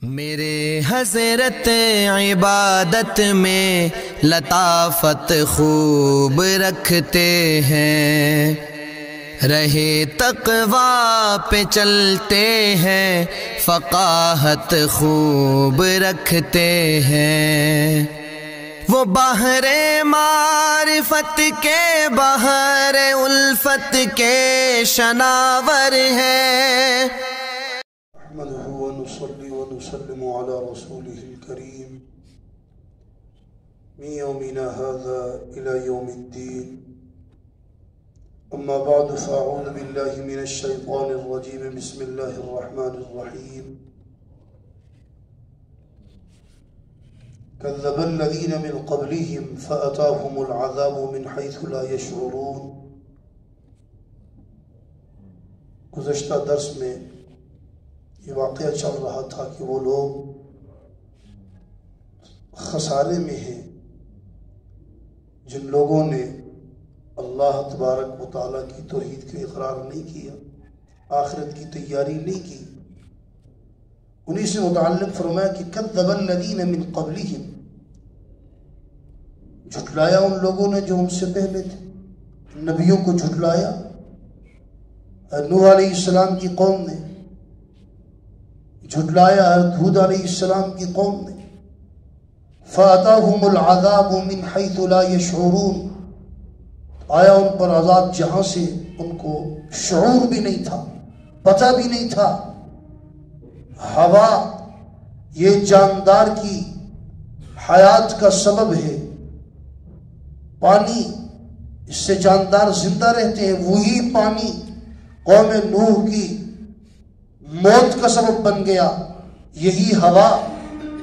میرے حضرت عبادت میں لطافت خوب رکھتے ہیں، رہے تقویٰ پہ چلتے ہیں، فقاہت خوب رکھتے ہیں۔ وہ بحر معرفت کے بحر الفت کے شناور ہیں۔ نحمده ونصلي ونسلم على رسوله الكريم من يومنا هذا إلى يوم الدين، أما بعد فأعوذ بالله من الشيطان الرجيم، بسم الله الرحمن الرحيم۔ كذب الذين من قبلهم فأتاهم العذاب من حيث لا يشعرون۔ گزشتہ درس میں یہ واقعہ چل رہا تھا کہ وہ لوگ خسارے میں ہیں جن لوگوں نے اللہ تبارک و تعالیٰ کی توحید کا اقرار نہیں کیا، آخرت کی تیاری نہیں کی۔ انہی سے متعلق فرمایا کہ کذب الذین من قبلہم، جھٹلایا ان لوگوں نے جو ہم سے پہلے تھے، نبیوں کو جھٹلایا۔ نوح علیہ السلام کی قوم نے جھٹلایا، ہود علیہ السلام کی قوم نے۔ فَأَتَاهُمُ الْعَذَابُ مِنْ حَيْثُ لَا يَشْعُرُونَ، آیا ان پر عذاب جہاں سے ان کو شعور بھی نہیں تھا، پتہ بھی نہیں تھا۔ ہوا یہ جاندار کی حیات کا سبب ہے، پانی اس سے جاندار زندہ رہتے ہیں، وہی پانی قوم نوح کی موت کا سبب بن گیا، یہی ہوا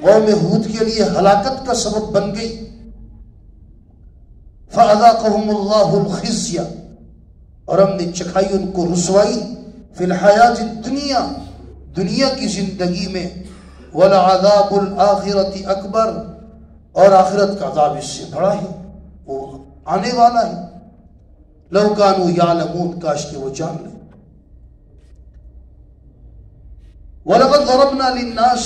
قوم ہود کے لیے ہلاکت کا سبب بن گئی۔ فَأَذَاقَهُمُ اللَّهُ الْخِزْيَ، اور ہم نے چکھائی ان کو رسوائی، فی الحیات الدنیا، دنیا کی زندگی میں، وَلَعَذَابُ الْآخِرَةِ أَكْبَرُ، اور آخرت کا عذاب اس سے بڑا ہے، وہ آنے والا ہے۔ لَوْ كَانُوا يَعْلَمُونَ، کاش کہ وہ جان لیں۔ وَلَقَدْ ضَرَبْنَا لِلنَّاسِ،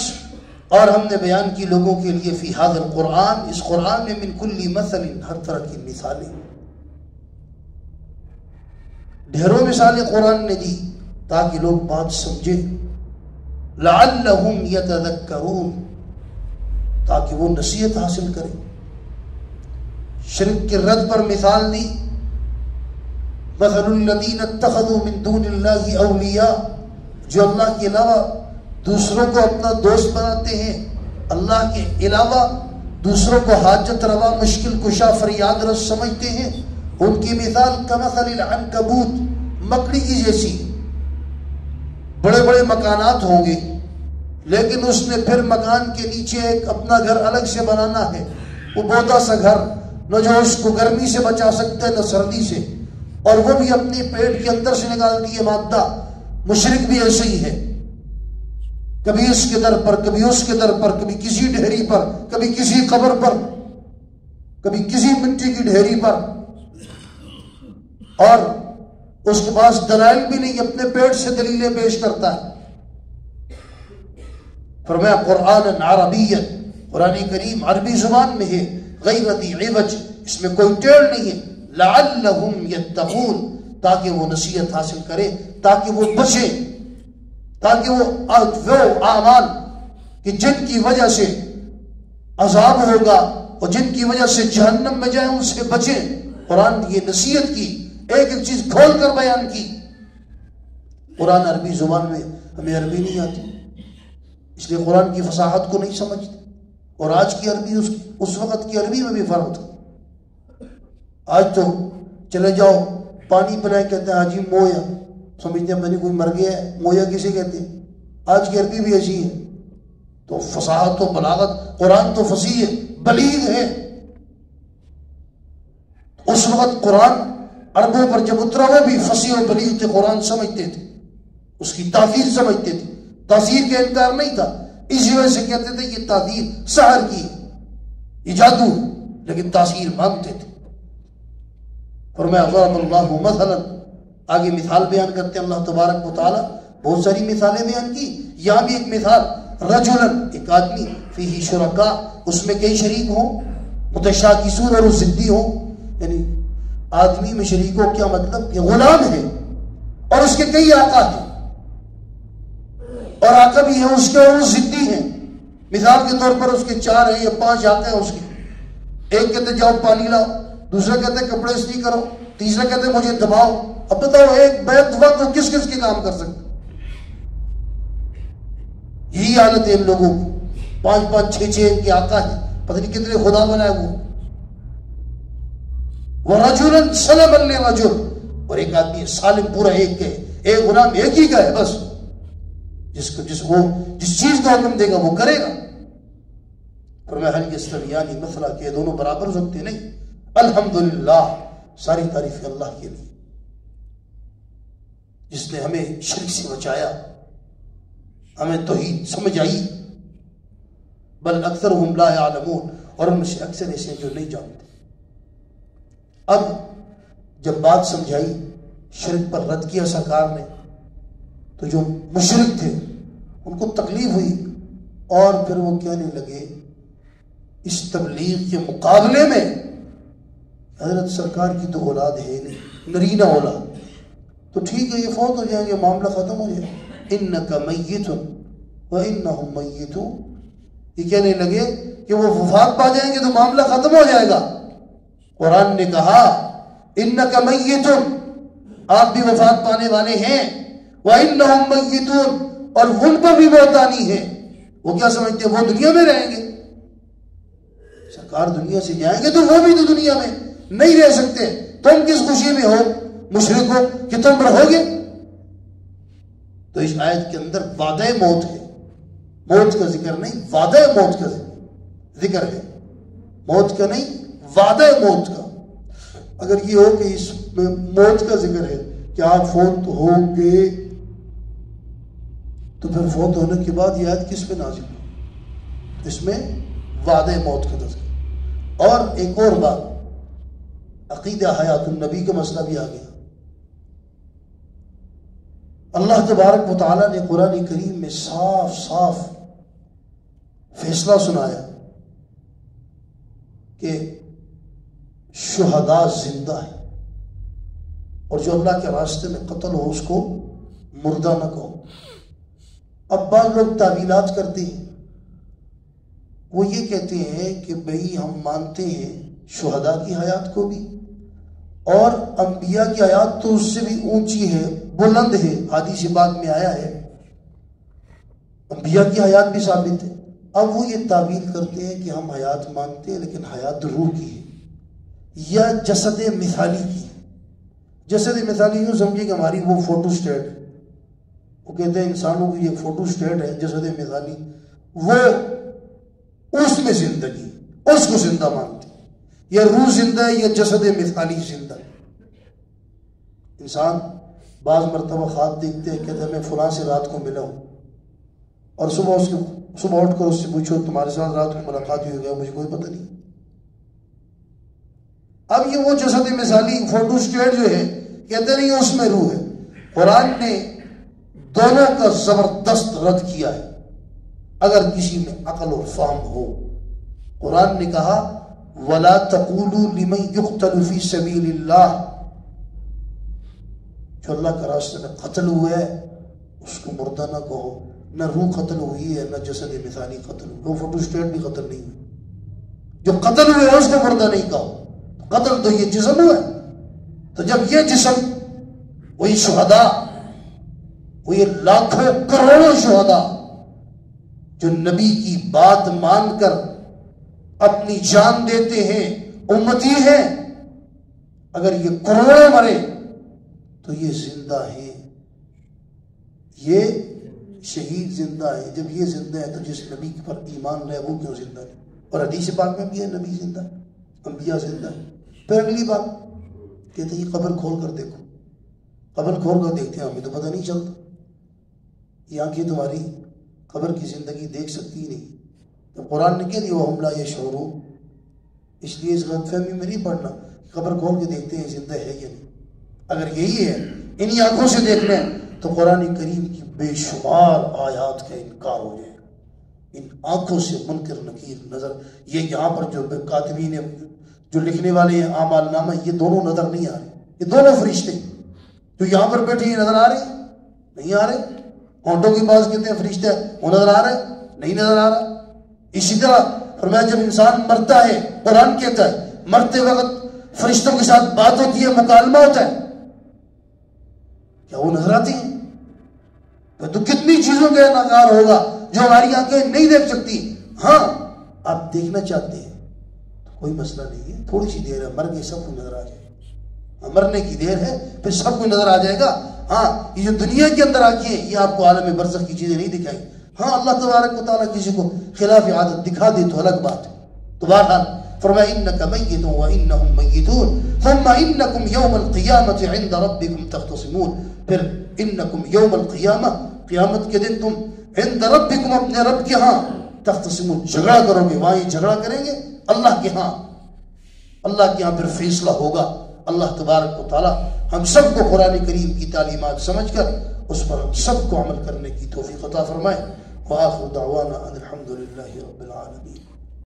اور ہم نے بیان کی لوگوں کے لیے، فی ھذا القرآن، اس قرآن میں، من کل مثل، ہر طرح کی مثالیں، ڈھیروں مثالیں قرآن نے دی تاکہ لوگ بات سمجھیں۔ لَعَلَّهُمْ يَتَذَكَّرُونَ، تاکہ وہ نصیحت حاصل کریں۔ شرک کے رد پر مثال دی، مَثَلُ الَّذِينَ اتَّخَذُوا مِن دُونِ اللَّهِ أَوْلِيَاءَ، جو اللہ کے علاوہ دوسروں کو اپنا دوست بناتے ہیں، اللہ کے علاوہ دوسروں کو حاجت روا، مشکل کشا، فریاد رس سمجھتے ہیں۔ ان کی مثال کمثل العنکبوت، مکڑی کی جیسی، بڑے بڑے مکانات ہوں گے لیکن اس نے پھر مکان کے نیچے ایک اپنا گھر الگ سے بنانا ہے، وہ بہت سا گھر، نہ جو اس کو گرمی سے بچا سکتا ہے نہ سردی سے، اور وہ بھی اپنے پیٹ کے اندر سے نکالتی ہے مادہ۔ مشرک بھی ایسے ہی ہے، کبھی اس کے در پر، کبھی اس کے در پر، کبھی کسی ڈھیری پر، کبھی کسی قبر پر، کبھی کسی مٹی کی ڈھیری پر، اور اس کے پاس دلائل بھی نہیں، اپنے پیٹ سے دلیلیں پیش کرتا ہے۔ فرمایا قرآن عربی، قرآن کریم عربی زبان میں ہے، غیر ذی عوج، اس میں کوئی ٹیڑھ نہیں ہے۔ لعلہم یتقون، تاکہ وہ نصیحت حاصل کرے، تاکہ وہ بچے، تاکہ وہ اعمال کہ جن کی وجہ سے عذاب ہوگا اور جن کی وجہ سے جہنم میں جائیں ان سے بچیں۔ قرآن یہ نصیحت کی، ایک ایک چیز کھول کر بیان کی۔ قرآن عربی زبان میں، ہمیں عربی نہیں آتی اس لیے قرآن کی فصاحت کو نہیں سمجھتے، اور آج کی عربی اس وقت کی عربی میں بھی فرق تھا۔ آج تو چلے جاؤ پانی پلائیں، کہتے ہیں حاجی مویا، سمجھتے ہیں میں نے کوئی مر گیا ہے، مویا کسے کہتے ہیں؟ آج کی عربی بھی ایسی ہے۔ تو فصاحت و بلاغت، قرآن تو فصیح ہے، بلیغ ہے۔ اس وقت قرآن عربوں پر جب اترا، وہ بھی فصیح و بلیغ تھے، قرآن سمجھتے تھے، اس کی تاثیر سمجھتے تھے، تاثیر کا انکار نہیں تھا، اسی وجہ سے کہتے تھے یہ تاثیر سحر کی ہے، یہ جادو، لیکن تاثیر مانتے تھے۔ فرمایا ضرب اللہ مثلا، آگے مثال بیان کرتے ہیں اللہ تبارک و تعالی، بہت ساری مثالیں بیان کی، یہاں بھی ایک مثال رجلن ایک آدمی فیہ شرکا اس میں کئی شریک ہوں متشاکسون اور ضدی ہوں. یعنی آدمی میں شریک ہو کیا مطلب کہ غلام ہے اور اس کے کئی آقا ہیں اور آقا بھی ہیں اس کے اور وہ ضدی ہیں. مثال کے طور پر اس کے 4 ہیں یا 5 آقا ہیں اس کے. ایک کہتے جاؤ پانی لاؤ, دوسرا کہتے کپڑے استری کرو, تیسرا کہتے مجھے دباؤ. اب بتاؤ ایک بیت وقت وہ کس کس کے کام کر سکتے؟ یہی حالت ہے ان لوگوں کو. 5 6 ان کے آقا ہیں, پتہ نہیں کتنے خدا بنائے وہ. وَرَجُلًا سَلَمًا لِرَجُلٍ اور ایک آدمی سالم پورا ایک کے, ایک غلام ایک ہی کا ہے بس. جس چیز کا حکم دے گا وہ کرے گا. فرمایا هل يستويان مثلا کہ دونوں برابر ہو سکتے نہیں. الحمدللہ ساری تعریف اللہ کے لیے جس نے ہمیں شرک سے بچایا, ہمیں توحید سمجھ آئی. بل اکثرهم لا يعلمون اور ان میں سے اکثر ایسے ہیں جو نہیں جانتے. اب جب بات سمجھائی, شرک پر رد کیا سرکار نے, تو جو مشرک تھے ان کو تکلیف ہوئی اور پھر وہ کہنے لگے اس تبلیغ کے مقابلے میں حضرت سرکار کی تو اولاد ہے نہیں, نرینہ اولاد, تو ٹھیک ہے یہ فوت ہو جائیں گے, معاملہ ختم ہو جائے. انک میت وانہم میتون, یہ کہنے لگے کہ وہ وفات پا جائیں گے تو معاملہ ختم ہو جائے گا. قرآن نے کہا انک میت, آپ بھی وفات پانے والے ہیں, وانہم میتون اور ان پر بھی موت آنی ہے. وہ کیا سمجھتے ہیں وہ دنیا میں رہیں گے؟ سرکار دنیا سے جائیں گے تو وہ بھی تو دنیا میں نہیں رہ سکتے. تم کس خوشی میں ہو مشرک ہو کہ تم رہو گے؟ تو اس آیت کے اندر وعدہ موت ہے, موت کا ذکر نہیں, وعدہ موت کا ذکر ہے, موت کا نہیں وعدہ موت کا. اگر یہ ہو کہ اس میں موت کا ذکر ہے کہ آپ فوت ہوں گے, تو پھر فوت ہونے کے بعد یہ آیت کس پہ نازل ہو؟ اس میں وعدہ موت کا تذکر. اور ایک اور بات, عقیدہ حیات النبی کا مسئلہ بھی آ گیا. اللہ تبارک و تعالیٰ نے قرآن کریم میں صاف صاف فیصلہ سنایا کہ شہداء زندہ ہے, اور جو اللہ کے راستے میں قتل ہو اس کو مردہ نہ کہو. اب بعض لوگ تعویلات کرتے ہیں, وہ یہ کہتے ہیں کہ بھئی ہم مانتے ہیں شہداء کی حیات کو بھی, اور انبیاء کی حیات تو اس سے بھی اونچی ہے, بلند ہے, حدیث پاک میں آیا ہے, انبیاء کی حیات بھی ثابت ہے. اب وہ یہ تعویل کرتے ہیں کہ ہم حیات مانتے ہیں لیکن حیات روح کی ہے یا جسد مثالی کی. جسد مثالی یوں سمجھے کہ ہماری وہ فوٹو سٹیٹ ہے, وہ کہتے ہیں انسانوں کی یہ فوٹو سٹیٹ ہے جسد مثالی, وہ اس میں زندگی, اس کو زندہ مانتے. یا روح زندہ ہے یا جسد مثالی زندہ ہے. انسان بعض مرتبہ خواب دیکھتے ہیں, کہتے ہیں میں فلاں سے رات کو ملا ہوں, اور صبح اٹھ کر اس سے پوچھو تمہارے ساتھ رات کو ملاقات ہوئی گیا, مجھے کوئی پتہ نہیں. اب یہ وہ جسد مثالی فوٹو سٹیٹ جو ہے, کہتے نہیں اس میں روح ہے. قرآن نے دونوں کا زبردست رد کیا ہے اگر کسی میں عقل اور فہم ہو. قرآن نے کہا وَلَا تَقُولُوا لِمَنْ يُقْتَلُ فِي سَبِيلِ اللَّهِ, جو اللہ کا راستے میں قتل ہوا ہے اس کو مردہ نہ کہو. نہ روح قتل ہوئی ہے نہ جسد مثالی قتل ہوئی, وہ فوٹو سٹیٹ بھی قتل نہیں ہوئی. جو قتل ہوئے ہے اس کو مردہ نہیں کہو. قتل تو یہ جسم ہوا ہے, تو جب یہ جسم, وہی شہداء, وہ یہ لاکھوں کروڑوں شہداء جو نبی کی بات مان کر اپنی جان دیتے ہیں, امتی ہیں, اگر یہ کروڑوں مرے تو یہ زندہ ہیں, یہ شہید زندہ ہے. جب یہ زندہ ہے تو جس نبی پر ایمان لائے وہ کیوں زندہ ہے؟ اور حدیث پاک میں بھی ہے نبی زندہ ہے, انبیاء زندہ ہے. پھر اگلی بات کہتے ہیں قبر کھول کر دیکھو. قبر کھول کر دیکھتے ہیں, ہمیں تو پتہ نہیں چلتا. یہ آنکھیں تمہاری قبر کی زندگی دیکھ سکتی نہیں. تو قرآن نے کہہ دیا وَهُمْ لَا يَشْعُرُونَ, اس لیے اس غلط فہمی میں نہیں پڑھنا. قبر کھول کے دیکھتے ہیں زندہ ہے یا نہیں. اگر یہی ہے انہی آنکھوں سے دیکھنا ہے تو قرآن کریم کی بے شمار آیات کا انکار ہو جائے گا. ان آنکھوں سے منکر نکیر نظر، یہ یہاں پر جو کاتبین جو لکھنے والے ہیں اعمال نامہ، یہ دونوں نظر نہیں آ رہے، یہ دونوں فرشتے جو یہاں پر بیٹھے یہ نظر آ رہے ہیں؟ نہیں آ رہے۔ ہونٹوں کے پاس کہتے ہیں فرشتہ وہ نظر آ رہا ہے؟ نہیں نظر آ رہا۔ اسی طرح فرمایا جب انسان مرتا ہے، قرآن کہتا ہے مرتے وقت فرشتوں کے ساتھ بات ہوتی ہے، مکالمہ ہوتا ہے، کیا وہ نظر آتی ہیں؟ تو کتنی چیزوں کا انکار ہوگا جو ہماری آنکھیں نہیں دیکھ سکتی۔ ہاں آپ دیکھنا چاہتے ہیں تو کوئی مسئلہ نہیں ہے، تھوڑی سی دیر ہے، مر گئے سب کو نظر آ جائے گا، مرنے کی دیر ہے پھر سب کو نظر آ جائے گا۔ ہاں یہ جو دنیا کے اندر آنکھیں یہ آپ کو عالم برزخ کی چیزیں نہیں دکھائیں۔ ہاں اللہ تبارک و تعالیٰ کسی کو خلاف عادت دکھا دے تو الگ بات ہے۔ تو بہرحال فرمایا انک میت وانہم میتون ثم انکم یوم القیامۃ عند ربکم تختصمون، پھر انکم یوم القیامہ، قیامت کے دن تم عند ربکم، اپنے رب کے ہاں، تختصمون، جھگڑا کرو گے، وہاں یہ جھگڑا کریں گے اللہ کے ہاں، اللہ کے ہاں پھر فیصلہ ہوگا۔ اللہ تبارک و تعالی ہم سب کو قرآن کریم کی تعلیمات سمجھ کر اس پر ہم سب کو عمل کرنے کی توفیق عطا فرمائے۔ وآخر دعوانا ان الحمد للہ رب العالمین۔